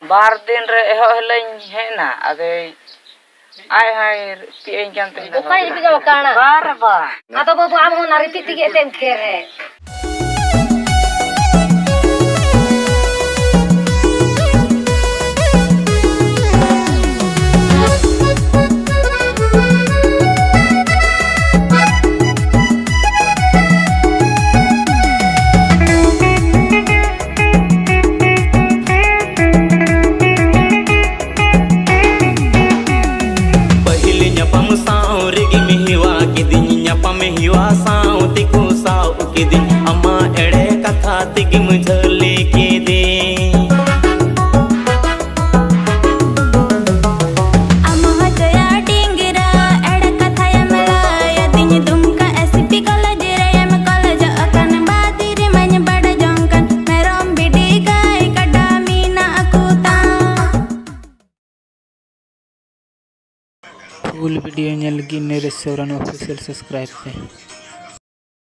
बार दिन रे एहो हलैं हेना अबे आय हाय पिएं जानते तो काई पिगा काना बार बार आ तो बाबू आम हो नारी पिति के तेम खेर है अम्मा एड़े कथा तिगिम झले के दे अम्मा जया टिंगरा एड़े कथा यमला यदिन दुमका ऐसी पिकल जिरे यम कल जकन बादिर मन बड़ जोंकन मेरोम बिडी गाय कड़ा मीना अकुता फुल वीडियो नेल गी मेरे सौरन ऑफिशियल सब्सक्राइब पे।